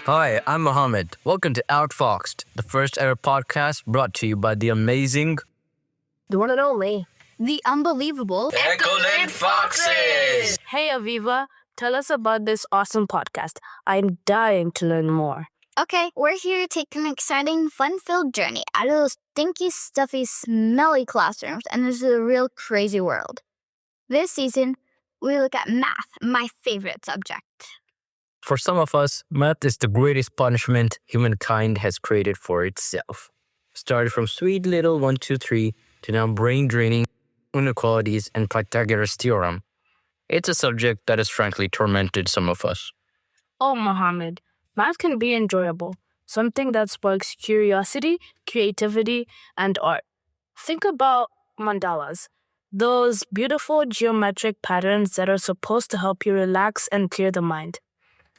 Hi, I'm Mohammed. Welcome to OutFoxed, the first ever podcast brought to you by the amazing, the one and only, the unbelievable Excellent Foxes! Hey Aviva, tell us about this awesome podcast. I'm dying to learn more. Okay, we're here to take an exciting, fun-filled journey out of those stinky, stuffy, smelly classrooms and into the real crazy world. This season, we look at math, my favorite subject. For some of us, math is the greatest punishment humankind has created for itself. Started from sweet little 1, 2, 3 to now brain-draining inequalities and Pythagoras' theorem. It's a subject that has frankly tormented some of us. Oh, Mohammed, math can be enjoyable, something that sparks curiosity, creativity, and art. Think about mandalas, those beautiful geometric patterns that are supposed to help you relax and clear the mind.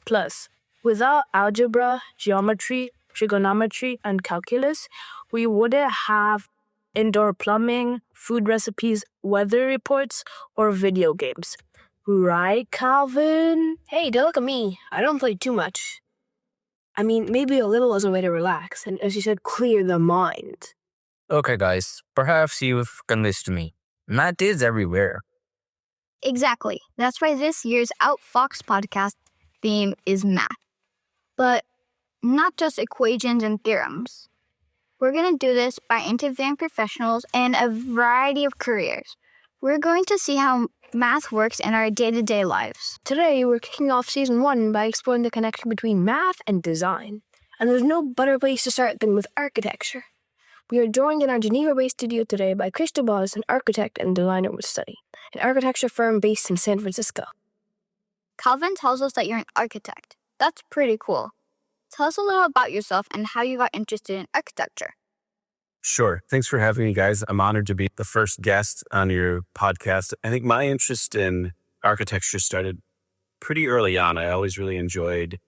Plus, without algebra, geometry, trigonometry, and calculus, we wouldn't have indoor plumbing, food recipes, weather reports, or video games. Right, Calvin? Hey, don't look at me. I don't play too much. I mean, maybe a little as a way to relax, and as you said, clear the mind. Okay, guys, perhaps you've convinced me. Math is everywhere. Exactly. That's why this year's OutFoxed podcast theme is math. But not just equations and theorems. We're going to do this by interviewing professionals in a variety of careers. We're going to see how math works in our day-to-day lives. Today, we're kicking off Season 1 by exploring the connection between math and design. And there's no better place to start than with architecture. We are joined in our Geneva-based studio today by Chris Dobosz, an architect and designer with Study, an architecture firm based in San Francisco. Calvin tells us that you're an architect. That's pretty cool. Tell us a little about yourself and how you got interested in architecture. Sure. Thanks for having me, guys. I'm honored to be the first guest on your podcast. I think my interest in architecture started pretty early on. I always really enjoyed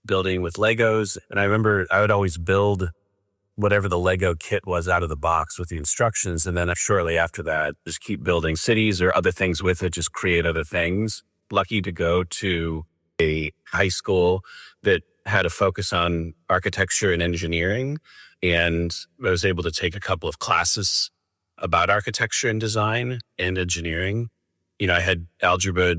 building with Legos. And I remember I would always build whatever the Lego kit was out of the box with the instructions. And then shortly after that, just keep building cities or other things with it, just create other things. Lucky to go to a high school that had a focus on architecture and engineering. And I was able to take a couple of classes about architecture and design and engineering. You know, I had algebra,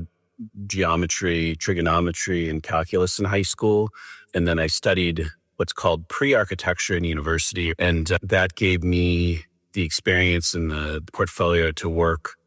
geometry, trigonometry, and calculus in high school. And then I studied what's called pre-architecture in university. And that gave me the experience and the portfolio to work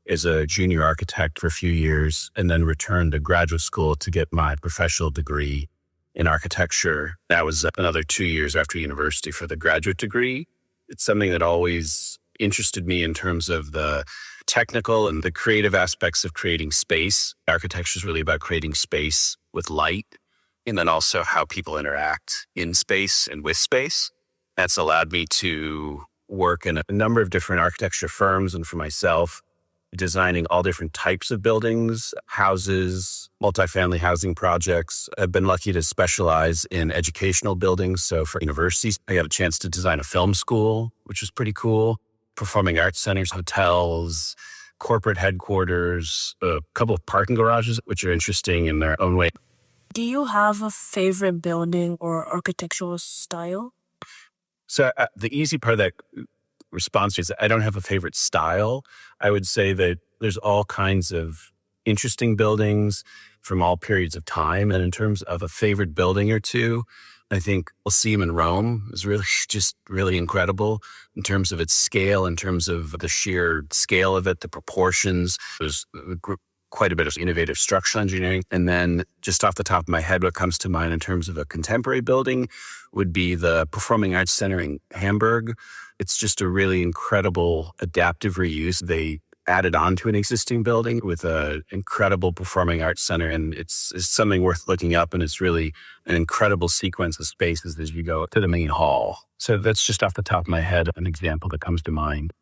as a junior architect for a few years, and then returned to graduate school to get my professional degree in architecture. That was another 2 years after university for the graduate degree. It's something that always interested me in terms of the technical and the creative aspects of creating space. Architecture is really about creating space with light, and then also how people interact in space and with space. That's allowed me to work in a number of different architecture firms, and for myself, designing all different types of buildings, houses, multifamily housing projects. I've been lucky to specialize in educational buildings. So for universities, I got a chance to design a film school, which was pretty cool. Performing arts centers, hotels, corporate headquarters, a couple of parking garages, which are interesting in their own way. Do you have a favorite building or architectural style? So the easy part of that response is I don't have a favorite style. I would say that there's all kinds of interesting buildings from all periods of time. And in terms of a favorite building or two, I think Colosseum in Rome is really just really incredible in terms of its scale, in terms of the sheer scale of it, the proportions. There's quite a bit of innovative structural engineering. And then just off the top of my head, what comes to mind in terms of a contemporary building would be the Performing Arts Center in Hamburg. It's just a really incredible adaptive reuse. They added on to an existing building with an incredible performing arts center. And it's something worth looking up. And it's really an incredible sequence of spaces as you go to the main hall. So that's just off the top of my head, an example that comes to mind.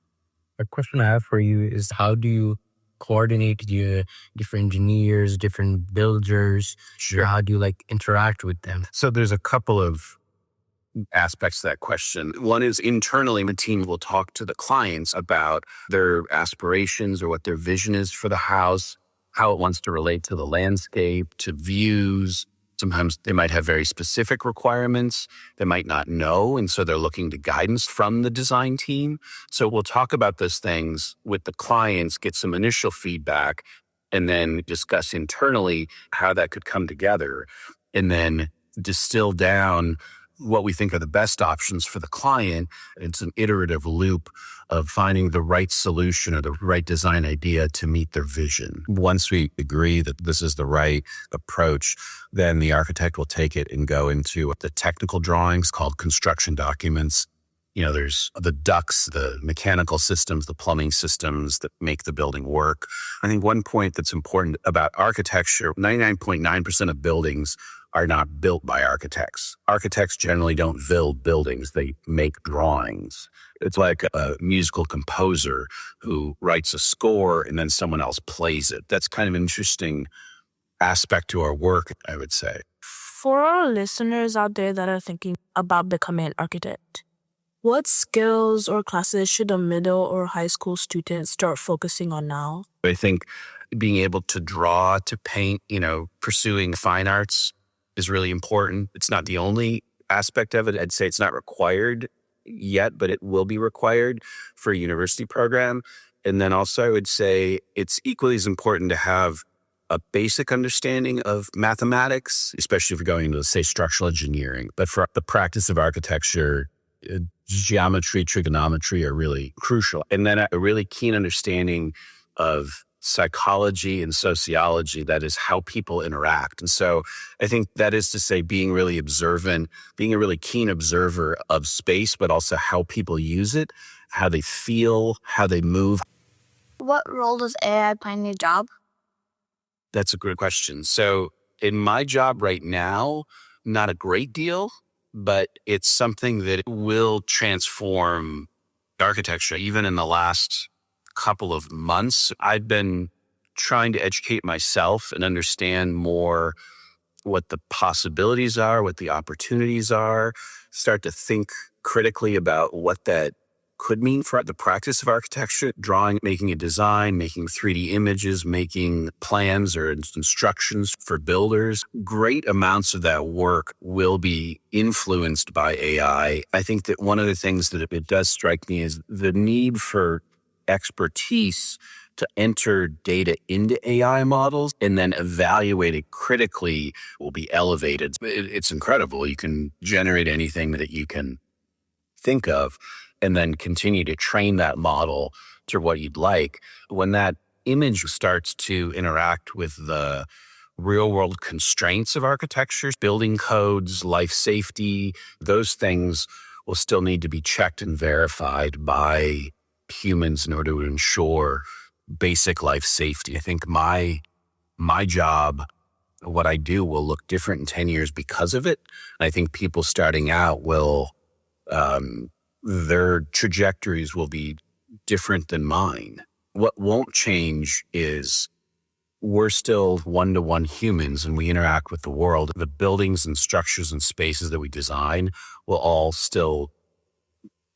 A question I have for you is, how do you coordinate your different engineers, different builders? Sure. How do you interact with them? So there's a couple of aspects to that question. One is internally, the team will talk to the clients about their aspirations or what their vision is for the house, how it wants to relate to the landscape, to views, Sometimes they might have very specific requirements they might not know. And so they're looking to guidance from the design team. So we'll talk about those things with the clients, get some initial feedback, and then discuss internally how that could come together. And then distill down what we think are the best options for the client. It's an iterative loop of finding the right solution or the right design idea to meet their vision. Once we agree that this is the right approach, then the architect will take it and go into the technical drawings called construction documents. There's the ducts, the mechanical systems, the plumbing systems that make the building work. I think one point that's important about architecture, 99.9% of buildings are not built by architects. Architects generally don't build buildings, they make drawings. It's like a musical composer who writes a score and then someone else plays it. That's kind of an interesting aspect to our work, I would say. For our listeners out there that are thinking about becoming an architect, what skills or classes should a middle or high school student start focusing on now? I think being able to draw, to paint, pursuing fine arts is really important. It's not the only aspect of it. I'd say it's not required yet, but it will be required for a university program. And then also I would say it's equally as important to have a basic understanding of mathematics, especially if you're going into, say, structural engineering. But for the practice of architecture, geometry, trigonometry are really crucial. And then a really keen understanding of psychology and sociology, that is how people interact. And so I think that is to say being really observant, being a really keen observer of space, but also how people use it, how they feel, how they move. What role does AI play in your job? That's a good question. So in my job right now, not a great deal, but it's something that will transform architecture. Even in the last couple of months, I've been trying to educate myself and understand more what the possibilities are, what the opportunities are, start to think critically about what that could mean for the practice of architecture, drawing, making a design, making 3D images, making plans or instructions for builders. Great amounts of that work will be influenced by AI. I think that one of the things that it does strike me is the need for expertise to enter data into AI models and then evaluate it critically will be elevated. It's incredible. You can generate anything that you can think of and then continue to train that model to what you'd like. When that image starts to interact with the real world constraints of architecture, building codes, life safety, those things will still need to be checked and verified by humans in order to ensure basic life safety. I think my job, what I do, will look different in 10 years because of it. And I think people starting out will, their trajectories will be different than mine. What won't change is we're still one-to-one humans and we interact with the world. The buildings and structures and spaces that we design will all still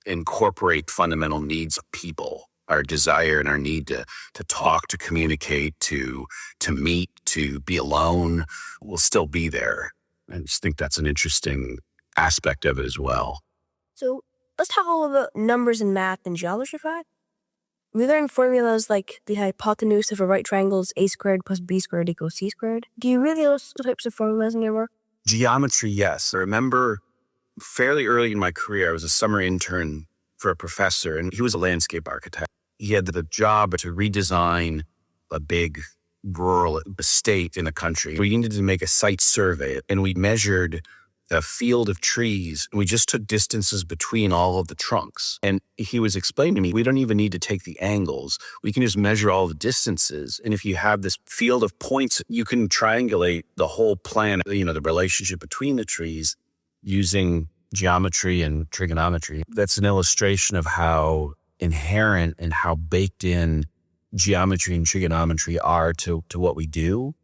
incorporate fundamental needs of people. Our desire and our need to talk, to communicate, to meet, to be alone will still be there. I just think that's an interesting aspect of it as well. So let's talk a little about numbers in math and geometry, Fad. We learned formulas like the hypotenuse of a right triangle is a squared plus b squared equals c squared. Do you really use those types of formulas in your work? Geometry, yes. I remember fairly early in my career, I was a summer intern for a professor, and he was a landscape architect. He had the job to redesign a big rural estate in the country. We needed to make a site survey, and we measured a field of trees. We just took distances between all of the trunks. And he was explaining to me, we don't even need to take the angles. We can just measure all the distances. And if you have this field of points, you can triangulate the whole plan, the relationship between the trees using geometry and trigonometry. That's an illustration of how inherent and how baked in geometry and trigonometry are to what we do.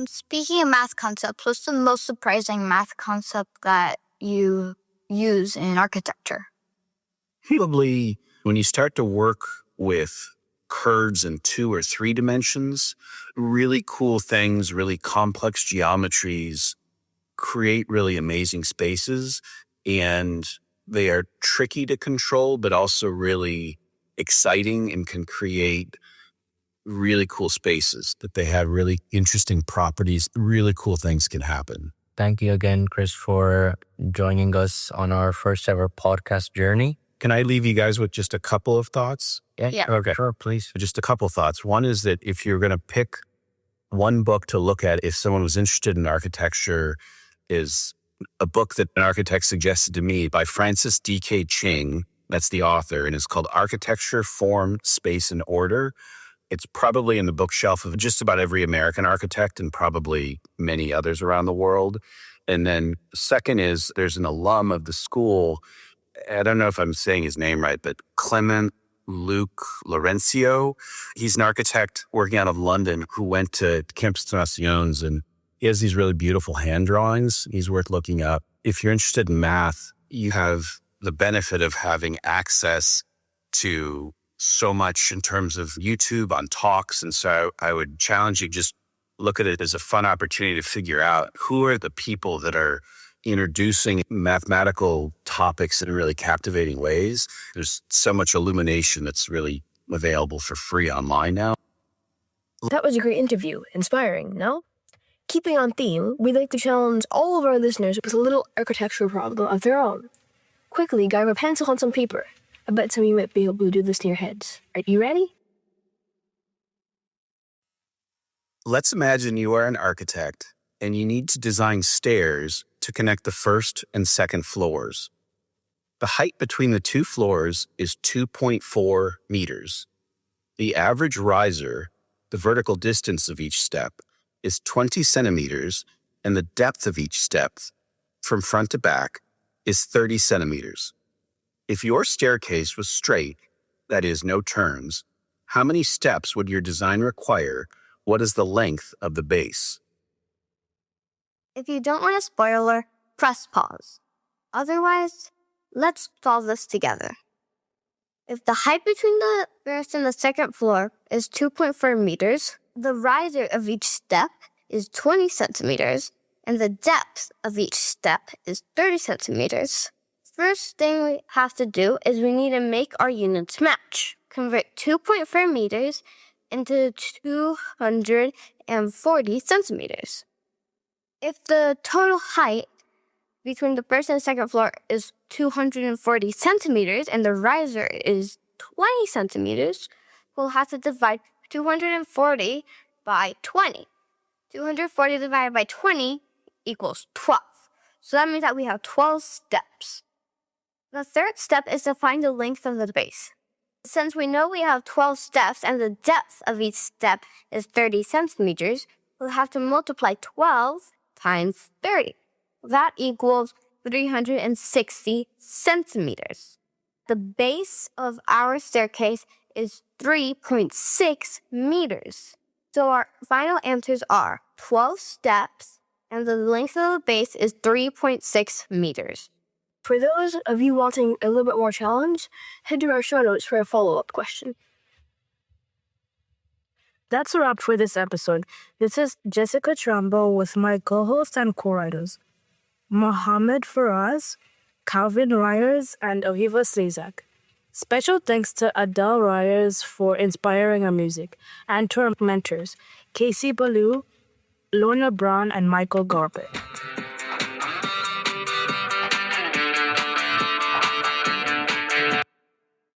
Speaking of math concepts, what's the most surprising math concept that you use in architecture? Probably when you start to work with curves in 2 or 3 dimensions, really cool things, really complex geometries create really amazing spaces, and they are tricky to control, but also really exciting and can create really cool spaces that they have really interesting properties. Really cool things can happen. Thank you again, Chris, for joining us on our first ever podcast journey. Can I leave you guys with just a couple of thoughts? Yeah. Okay. Sure, please. Just a couple thoughts. One is that if you're going to pick one book to look at, if someone was interested in architecture, is a book that an architect suggested to me by Francis D.K. Ching. That's the author, and it's called Architecture, Form, Space, and Order. It's probably in the bookshelf of just about every American architect and probably many others around the world. And then second is there's an alum of the school. I don't know if I'm saying his name right, but Clement Luke Laurencio. He's an architect working out of London who went to Campus and he has these really beautiful hand drawings. He's worth looking up. If you're interested in math, you have the benefit of having access to so much in terms of YouTube on talks. And so I would challenge you, just look at it as a fun opportunity to figure out who are the people that are introducing mathematical topics in really captivating ways. There's so much illumination that's really available for free online now. That was a great interview. Inspiring, no? Keeping on theme, we'd like to challenge all of our listeners with a little architectural problem of their own. Quickly, grab a pencil and some paper. I bet some of you might be able to do this in your heads. Are you ready? Let's imagine you are an architect and you need to design stairs to connect the first and second floors. The height between the two floors is 2.4 meters. The average riser, the vertical distance of each step, is 20 centimeters, and the depth of each step from front to back is 30 centimeters. If your staircase was straight, that is, no turns, how many steps would your design require? What is the length of the base? If you don't want a spoiler, press pause. Otherwise, let's solve this together. If the height between the first and the second floor is 2.4 meters, the riser of each step is 20 centimeters, and the depth of each step is 30 centimeters. First thing we have to do is we need to make our units match. Convert 2.4 meters into 240 centimeters. If the total height between the first and second floor is 240 centimeters and the riser is 20 centimeters, we'll have to divide 240 by 20. 240 divided by 20 equals 12. So that means that we have 12 steps. The third step is to find the length of the base. Since we know we have 12 steps and the depth of each step is 30 centimeters, we'll have to multiply 12 times 30. That equals 360 centimeters. The base of our staircase is 3.6 meters. So our final answers are 12 steps and the length of the base is 3.6 meters. For those of you wanting a little bit more challenge, head to our show notes for a follow-up question. That's a wrap for this episode. This is Jessica Trambo with my co-host and co-writers, Mohammed Faraz, Calvin Ryers, and Aviva Slezak. Special thanks to Adele Ryers for inspiring our music, and to our mentors, Casey Ballou, Lorna Brown, and Michael Garbett.